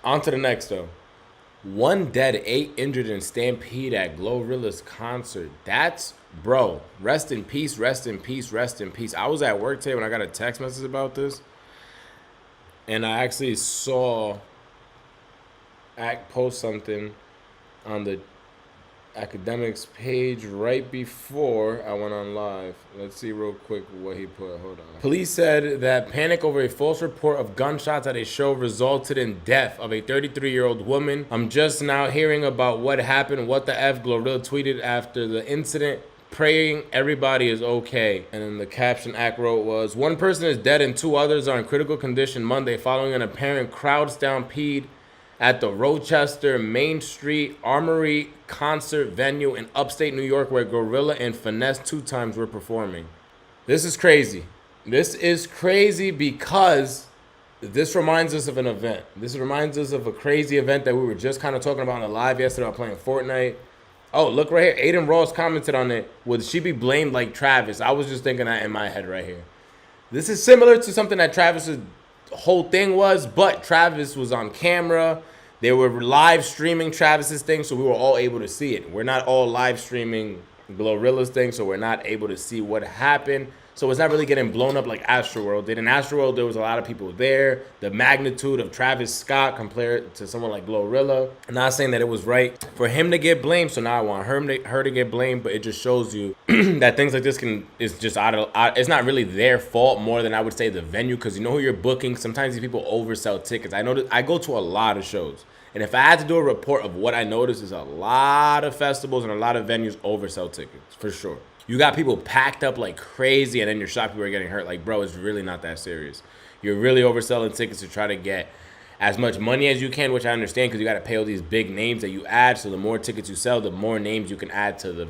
On to the next, though. 1 dead, 8 injured in stampede at Glorilla's concert. That's, bro, rest in peace, rest in peace, rest in peace. I was at work today when I got a text message about this. And I actually saw Act post something on the academics page right before I went on live. Let's see real quick what he put. Hold on. Police said that panic over a false report of gunshots at a show resulted in death of a 33-year-old woman. I'm just now hearing about what happened. What the F? Glorilla tweeted after the incident, praying everybody is okay. And then the caption Act wrote was, 1 person is dead and 2 others are in critical condition Monday following an apparent crowd stampede at the Rochester Main Street Armory concert venue in upstate New York where Glorilla and Finesse 2 Times were performing. This is crazy. This is crazy because this reminds us of an event. This reminds us of a crazy event that we were just kind of talking about on the live yesterday about playing Fortnite. Oh, look right here. Aiden Ross commented on it. Would she be blamed like Travis? I was just thinking that in my head right here. This is similar to something that Travis's whole thing was, but Travis was on camera. They were live streaming Travis's thing, so we were all able to see it. We're not all live streaming Glorilla's thing, so we're not able to see what happened. So it's not really getting blown up like Astroworld did. In Astroworld, there was a lot of people there. The magnitude of Travis Scott compared to someone like Glorilla. I'm not saying that it was right for him to get blamed, so now I want her to get blamed, but it just shows you that things like this is just it's not really their fault more than I would say the venue, because you know who you're booking. Sometimes these people oversell tickets. I know that I go to a lot of shows. And if I had to do a report of what I noticed, is a lot of festivals and a lot of venues oversell tickets, for sure. You got people packed up like crazy, and then you're shocked people are getting hurt. Like, bro, it's really not that serious. You're really overselling tickets to try to get as much money as you can, which I understand because you got to pay all these big names that you add. So the more tickets you sell, the more names you can add to the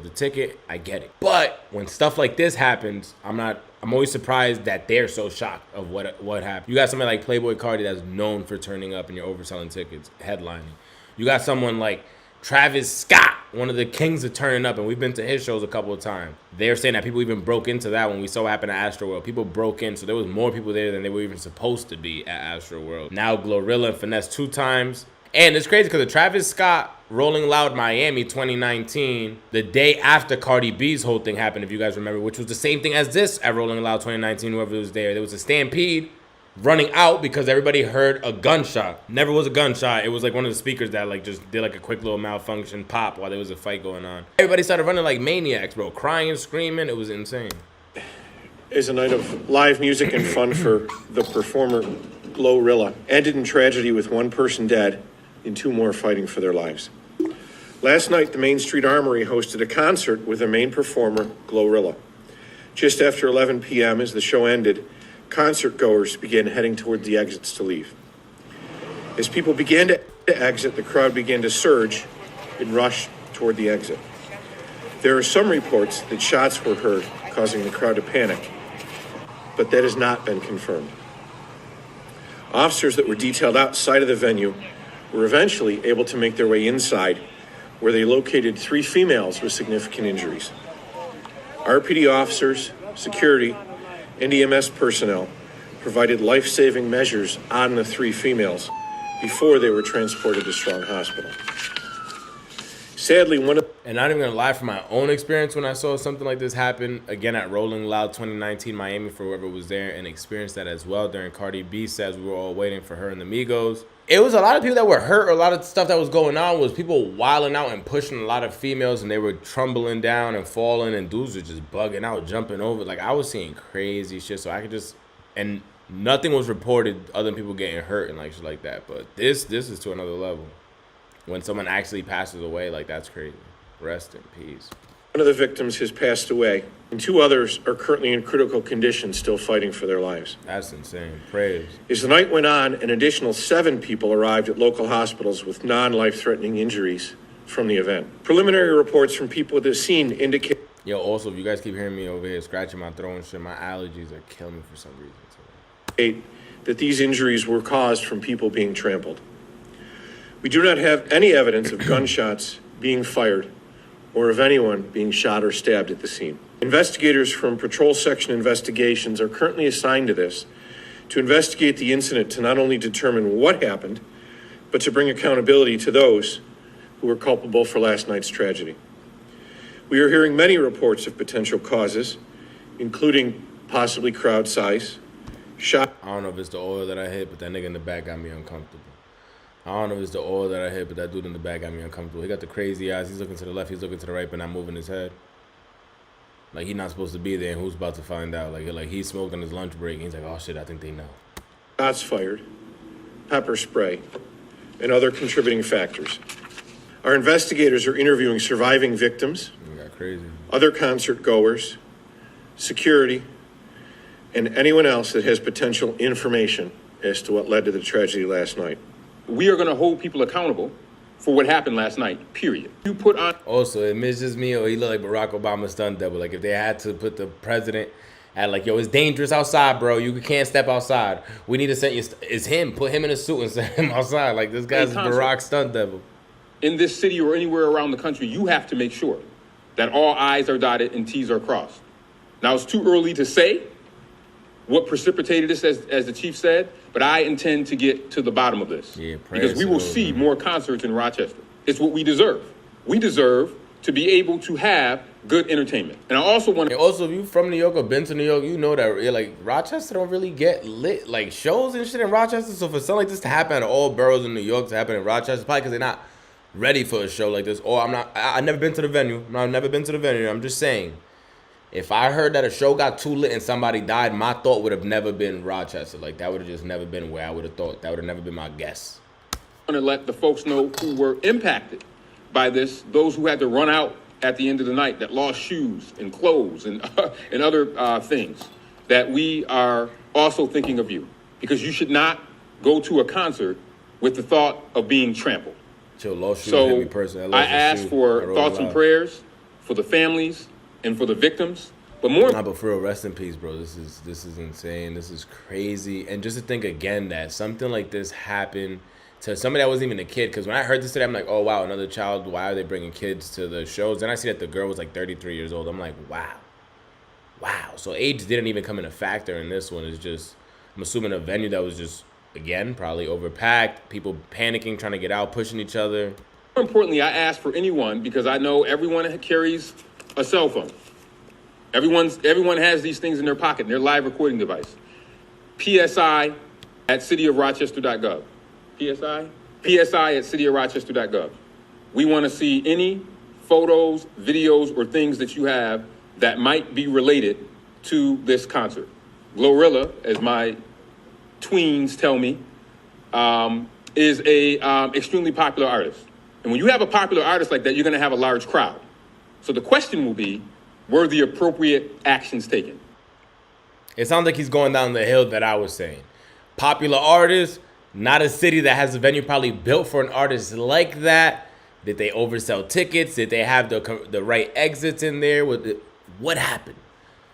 ticket. I get it. But when stuff like this happens, I'm always surprised that they're so shocked of what happened. You got somebody like Playboy Cardi that's known for turning up and you're overselling tickets, headlining. You got someone like Travis Scott, one of the kings of turning up, and we've been to his shows a couple of times. They're saying that people even broke into that when we saw what happened at Astroworld. People broke in, so there was more people there than they were even supposed to be at Astroworld. Now Glorilla and Finesse 2 Times. And it's crazy because the Travis Scott Rolling Loud Miami 2019, the day after Cardi B's whole thing happened, if you guys remember, which was the same thing as this at Rolling Loud 2019, whoever was there. There was a stampede running out because everybody heard a gunshot. Never was a gunshot. It was like one of the speakers that like just did like a quick little malfunction pop while there was a fight going on. Everybody started running like maniacs, bro, crying, screaming. It was insane. Is a night of live music and fun for the performer Glorilla. Ended in tragedy with 1 person dead and 2 more fighting for their lives. Last night, the Main Street Armory hosted a concert with the main performer, Glorilla. Just after 11 p.m., as the show ended, concert goers began heading toward the exits to leave. As people began to exit, the crowd began to surge and rush toward the exit. There are some reports that shots were heard, causing the crowd to panic, but that has not been confirmed. Officers that were detailed outside of the venue were eventually able to make their way inside, where they located 3 females with significant injuries. RPD officers, security, and EMS personnel provided life-saving measures on the 3 females before they were transported to Strong Hospital. Sadly, and not even gonna lie, from my own experience when I saw something like this happen again at Rolling Loud 2019 Miami, for whoever was there and experienced that as well during Cardi B sets, we were all waiting for her and the Migos. It was a lot of people that were hurt. A lot of stuff that was going on was people wilding out and pushing a lot of females, and they were tumbling down and falling, and dudes were just bugging out, jumping over. Like, I was seeing crazy shit, so I could just, and nothing was reported other than people getting hurt and like shit like that. But this is to another level. When someone actually passes away, like, that's crazy. Rest in peace. One of the victims has passed away, and 2 others are currently in critical condition, still fighting for their lives. That's insane. Praise. As the night went on, an additional 7 people arrived at local hospitals with non-life-threatening injuries from the event. Preliminary reports from people at the scene indicate... Yo, also, if you guys keep hearing me over here scratching my throat and shit, my allergies are killing me for some reason today. ...that these injuries were caused from people being trampled. We do not have any evidence of gunshots being fired or of anyone being shot or stabbed at the scene. Investigators from Patrol Section Investigations are currently assigned to this to investigate the incident to not only determine what happened, but to bring accountability to those who were culpable for last night's tragedy. We are hearing many reports of potential causes, including possibly crowd size, shot. I don't know if it's the oil that I hit, but that nigga in the back got me uncomfortable. I don't know if it's the oil that I hit, but that dude in the back got me uncomfortable. He got the crazy eyes. He's looking to the left. He's looking to the right, but not moving his head. Like, he's not supposed to be there, and who's about to find out? Like he smoked on his lunch break, and he's like, oh, shit, I think they know. Shots fired, pepper spray, and other contributing factors. Our investigators are interviewing surviving victims, Got crazy. other concert goers, security, and anyone else that has potential information as to what led to the tragedy last night. We are going to hold people accountable for what happened last night, period. You put on... Also, it misses me, or he looked like Barack Obama's stunt double. Like, if they had to put the president at, like, yo, it's dangerous outside, bro. You can't step outside. We need to send you... It's him. Put him in a suit and send him outside. Like, this guy's Barack stunt double. In this city or anywhere around the country, you have to make sure that all I's are dotted and T's are crossed. Now, it's too early to say what precipitated this, as the chief said, but I intend to get to the bottom of this. Yeah, because we will see more concerts in Rochester. It's what we deserve. We deserve to be able to have good entertainment. And I also want to... Also, if you from New York or been to New York, you know that, like, Rochester don't really get lit, like, shows and shit in Rochester. So for something like this to happen at all boroughs in New York, to happen in Rochester, probably because they're not ready for a show like this. Or I've never been to the venue. I've never been to the venue. I'm just saying, if I heard that a show got too lit and somebody died, my thought would have never been Rochester. Like, that would have just never been where I would have thought. That would have never been my guess. I want to let the folks know who were impacted by this, those who had to run out at the end of the night, that lost shoes and clothes and, and other things, that we are also thinking of you. Because you should not go to a concert with the thought of being trampled. Chill, lost shoes, So hit me personally. I ask for thoughts and prayers for the families and for the victims, but more. Nah, but for real, rest in peace, bro. This is insane. This is crazy. And just to think again that something like this happened to somebody that wasn't even a kid. Because when I heard this today, I'm like, oh wow, another child. Why are they bringing kids to the shows? Then I see that the girl was like 33 years old. I'm like, wow. So age didn't even come in a factor in this one. It's just, I'm assuming a venue that was just, again, probably overpacked. People panicking, trying to get out, pushing each other. More importantly, I ask for anyone, because I know everyone carries a cell phone. Everyone has these things in their pocket, in their live recording device. PSI at cityofrochester.gov. PSI at cityofrochester.gov. We want to see any photos, videos, or things that you have that might be related to this concert. Glorilla, as my tweens tell me, is a extremely popular artist. And when you have a popular artist like that, you're going to have a large crowd. So the question will be, were the appropriate actions taken? It sounds like he's going down the hill that I was saying. Popular artist, not a city that has a venue probably built for an artist like that. Did they oversell tickets? Did they have the right exits in there? What happened?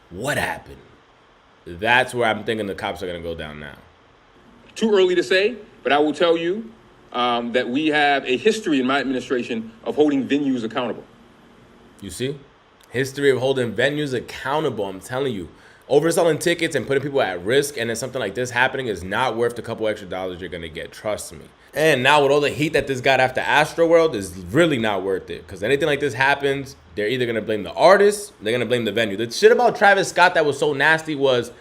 What happened? That's where I'm thinking the cops are going to go down now. Too early to say, but I will tell you that we have a history in my administration of holding venues accountable. You see? History of holding venues accountable. I'm telling you. Overselling tickets and putting people at risk, and then something like this happening is not worth the couple extra dollars you're going to get. Trust me. And now with all the heat that this got after Astroworld is really not worth it. Because anything like this happens, they're either going to blame the artist, they're going to blame the venue. The shit about Travis Scott that was so nasty was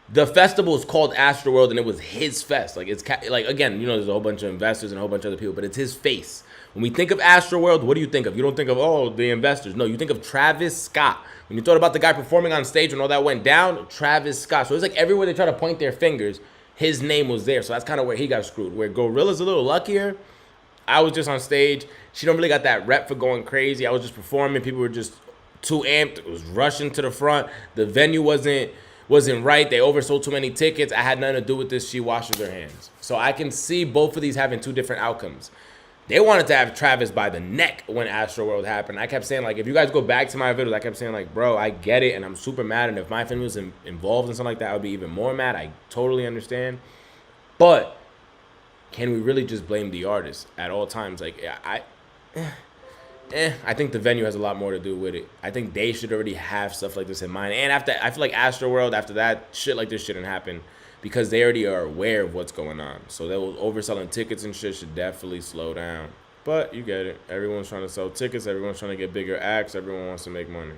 the festival is called Astroworld and it was his fest. Like, it's like, again, you know, there's a whole bunch of investors and a whole bunch of other people, but it's his face. When we think of Astroworld, what do you think of? You don't think of, oh, the investors. No, you think of Travis Scott. When you thought about the guy performing on stage when all that went down, Travis Scott. So it's like everywhere they try to point their fingers, his name was there. So that's kind of where he got screwed. Where Glorilla's a little luckier. I was just on stage. She don't really got that rep for going crazy. I was just performing. People were just too amped. It was rushing to the front. The venue wasn't right. They oversold too many tickets. I had nothing to do with this. She washes her hands. So I can see both of these having two different outcomes. They wanted to have Travis by the neck when Astroworld happened. I kept saying, like, if you guys go back to my videos, I kept saying, like, bro, I get it, and I'm super mad, and if my family was involved in something like that, I would be even more mad. I totally understand. But can we really just blame the artist at all times? Like, I think the venue has a lot more to do with it. I think they should already have stuff like this in mind. And after, I feel like Astroworld, after that, shit like this shouldn't happen. because they already are aware of what's going on. So those overselling tickets and shit should definitely slow down. But you get it. Everyone's trying to sell tickets. Everyone's trying to get bigger acts. Everyone wants to make money.